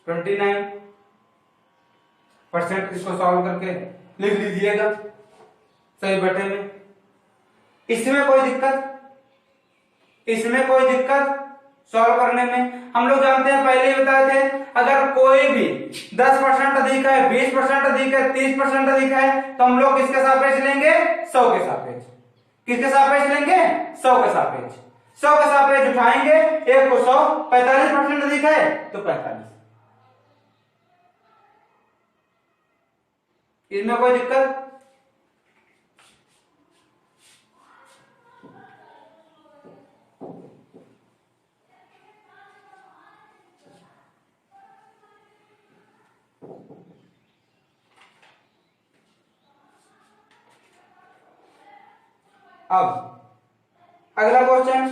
%29। इसको सॉल्व करके लिख लीजिएगा सही बटे में। इसमें कोई दिक्कत सॉल्व करने में। हम लोग जानते हैं, पहले ही बताए थे, अगर कोई भी 10% अधिक है, 20% अधिक है, 30% अधिक है, तो हम लोग किसके सापेक्ष लेंगे, 100 के सापेक्ष। किसके सापेक्ष लेंगे, 100 के सापेक्ष। 100 के सापेक्ष उठाएंगे, एक को 100, 45% अधिक है तो 45। इसमें कोई दिक्कत, अब अगला क्वेश्चन,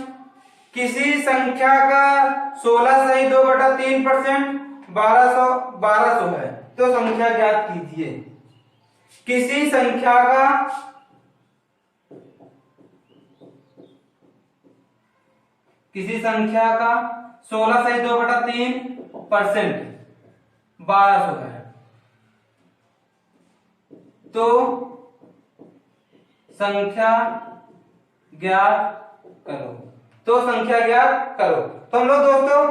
किसी संख्या का 16 सही 2/3% 1200 है, तो संख्या ज्ञात कीजिए। किसी संख्या का 16 सही 2/3% 1200 है, तो संख्या ज्ञात करो। तो हम लोग दोस्तों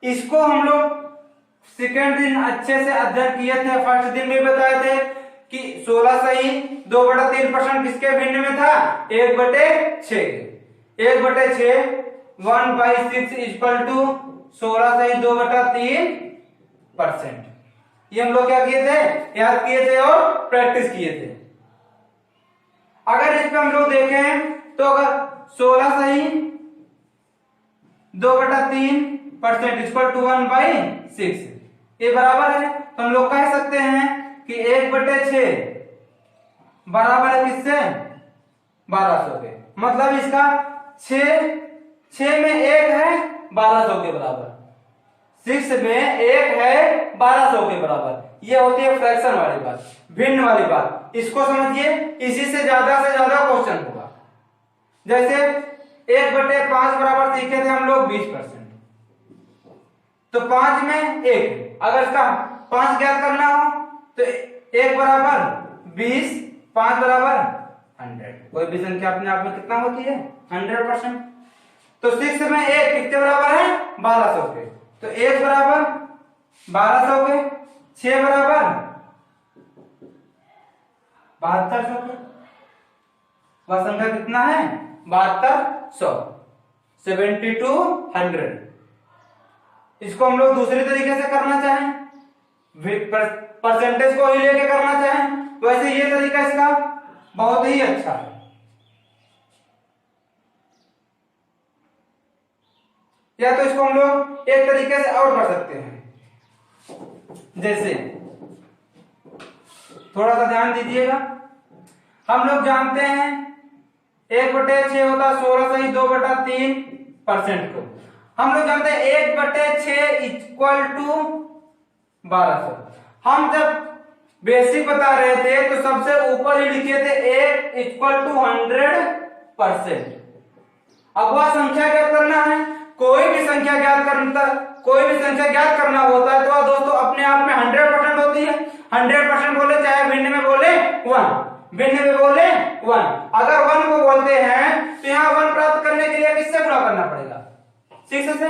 इसको हम लोग सेकेंड दिन अच्छे से अध्ययन किए थे। फर्स्ट दिन में बताए थे कि 16 सही 2/3% किसके भिन्न में था, 1/6। 1/6 1/6 इक्वल टू 16 सही 2/3%। ये हम लोग क्या किए थे, याद किए थे और प्रैक्टिस किए थे। अगर इस पे हम लोग देखें तो अगर 16 सही 2/3% इक्वल टू 1/6 ये बराबर है, तो हम लोग कह सकते हैं कि 1/6 बराबर है किससे, 1200 के। मतलब इसका 6 में 1 है 1200 के बराबर, 6 में 1 है 1200 के बराबर। ये होती है फ्रैक्शन वाली बात, भिन्न वाली बात। इसको समझिए, इसी से ज्यादा क्वेश्चन होगा। जैसे 1/5 बराबर सीखे थे हम लोग 20%, तो 5 में 1, अगर इसका 5 ज्ञात करना हो तो 1 बराबर 20, 5 बराबर 100। कोई भी संख्या अपने आप में कितना होती है, 100%। तो 6 में 1 कितने बराबर है, 1200 के, तो 1 बराबर 1200 के, 6 बराबर 7200 के। वह संख्या कितना है 7200, 7200। इसको हम लोग दूसरे तरीके से करना चाहें, परसेंटेज को ही लेके करना चाहें, वैसे ये तरीका इसका बहुत ही अच्छा है। या तो इसको हम लोग एक तरीके से और कर सकते हैं, जैसे थोड़ा सा ध्यान दीजिएगा। हम लोग जानते हैं 1/6 होता है 16 सही 2/3% को। हम लोग जानते हैं 1/6 इक्वल टू 1200। हम जब बेसिक बता रहे थे तो सबसे ऊपर ही लिखे थे 1 इक्वल टू 100%। अब वह संख्या ज्ञात करना है, कोई भी संख्या ज्ञात करना होता है तो दोस्तों अपने आप में 100% होती है। 100% बोले चाहे भिन्न में बोले 1, भिन्न में बोले 1। अगर 1 को बोलते हैं तो यहाँ 1 प्राप्त करने के लिए किससे गुणा करना पड़ेगा 6 से।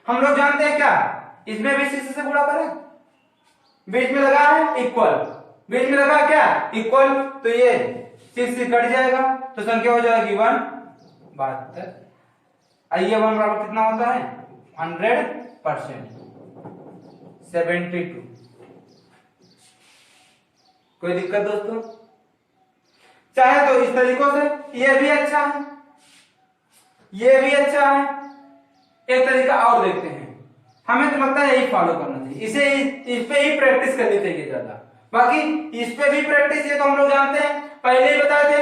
हम लोग जानते हैं क्या, इसमें भी 6 से गुणा करें, बीच में लगा है इक्वल, बीच में लगा क्या इक्वल, तो ये 6 से कट जाएगा तो संख्या हो जाएगी 1/72। आइए 1 बराबर कितना होता है 100%, 72। कोई दिक्कत दोस्तों? चाहे तो इस तरीकों से, ये भी अच्छा है, ये भी अच्छा है। एक तरीका और देखते हैं, हमें तो लगता है यही फॉलो करना चाहिए, इस पे ही प्रैक्टिस करनी चाहिए ज्यादा। बाकी इस पे भी प्रैक्टिस, ये तो हम लोग जानते हैं, पहले ही बताए थे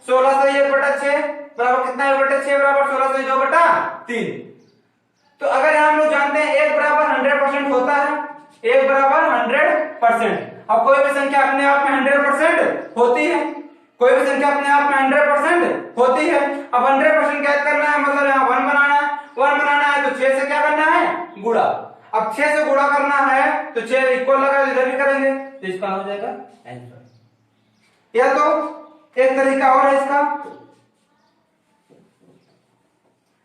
16 से 1/6 बराबर कितना है 1/6 बराबर 16 से 2/3। तो अगर हम लोग जानते हैं 1 बराबर 100% होता है, 1 बराबर 100%। अब कोई भी संख्या अपने आप में 100% होती है, कोई भी संख्या अपने आप में 100% होती है। अब 100% क्या करना है, मतलब यहाँ 1 बनाना है, 1 बनाना है तो 6 से क्या करना है गुणा। अब 6 से गुणा करना है तो 6 इक्वल लगा इधर भी करेंगे तो इसका हो जाएगा आंसर। या तो एक तरीका और है इसका,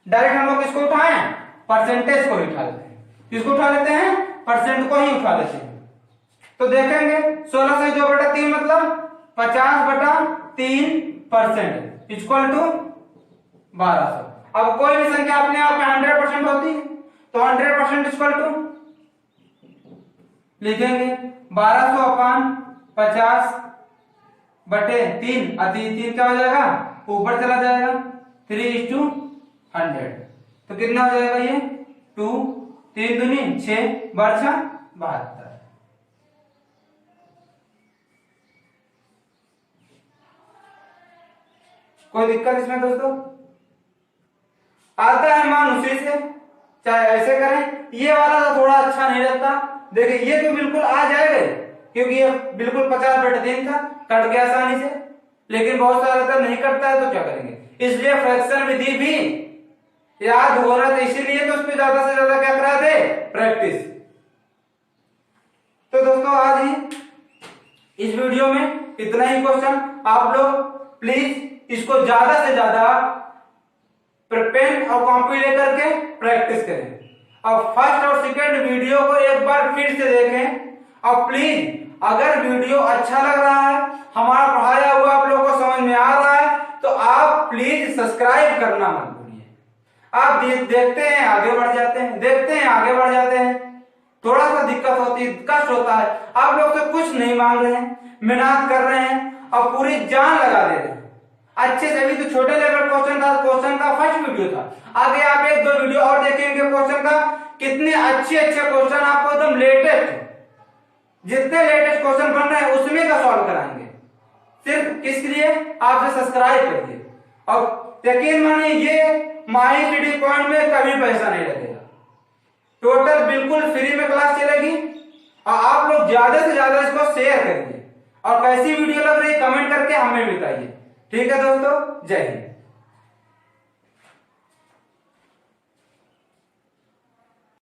डायरेक्ट हम लोग इसको उठाएं, परसेंटेज को उठा लेते हैं, किसको उठा लेते हैं परसेंट को ही उठा लेते हैं। तो देखेंगे 16 से 2/3 मतलब 50/3% इक्वल टू 1200। अब कोई भी संख्या अपने आप में 100% होती है तो 100% इक्वल टू लिखेंगे 1250/3, 3 क्या हो जाएगा ऊपर चला जाएगा 3:100। तो कितना हो जाएगा ये 2, 3 दूनी 6, 12 72। कोई दिक्कत इसमें दोस्तों? आता है मान उसी से, चाहे ऐसे करें। ये वाला तो थोड़ा अच्छा नहीं लगता, देखिए ये तो बिल्कुल आ जाएगा क्योंकि ये बिल्कुल 50/3 था, कट गया आसानी से। लेकिन बहुत सारा नहीं कटता है तो क्या करेंगे, इसलिए फ्रैक्शन विधि भी याद हो रहा था, इसीलिए तो उस पर ज्यादा से ज्यादा क्या करा दे प्रैक्टिस। तो दोस्तों आज ही इस वीडियो में इतना ही क्वेश्चन। आप लोग प्लीज इसको ज्यादा से ज्यादा पेन और कॉपी लेकर के प्रैक्टिस करें। अब फर्स्ट और सेकंड वीडियो को एक बार फिर से देखें और प्लीज अगर वीडियो अच्छा लग रहा है, हमारा पढ़ाया हुआ आप लोगों को समझ में आ रहा है तो आप प्लीज सब्सक्राइब करना मत भूलिए। आप देखते हैं आगे बढ़ जाते हैं, देखते हैं आगे बढ़ जाते हैं। थोड़ा सा दिक्कत होती है, कष्ट होता है, आप लोग से कुछ नहीं मांग रहे हैं, मेहनत कर रहे हैं और पूरी जान लगा दे रहे हैं अच्छे से। अभी तो छोटे लेवल क्वेश्चन का फर्स्ट वीडियो था, आगे आप 1-2 वीडियो और देखेंगे क्वेश्चन का, कितने अच्छे क्वेश्चन आपको एकदम लेटेस्ट, जितने लेटेस्ट क्वेश्चन बन रहे हैं उसमें का सॉल्व कराएंगे। सिर्फ किसके लिए, आपसे सब्सक्राइब करिए और यकीन मानिए ये माही स्टडी पॉइंट में कभी पैसा नहीं लगेगा, टोटल बिल्कुल फ्री में क्लास चलेगी। और आप लोग ज्यादा से ज्यादा इसको शेयर करिए और कैसी वीडियो लग रही है कमेंट करके हमें बताइए। ठीक है दोस्तों, जय हिंद।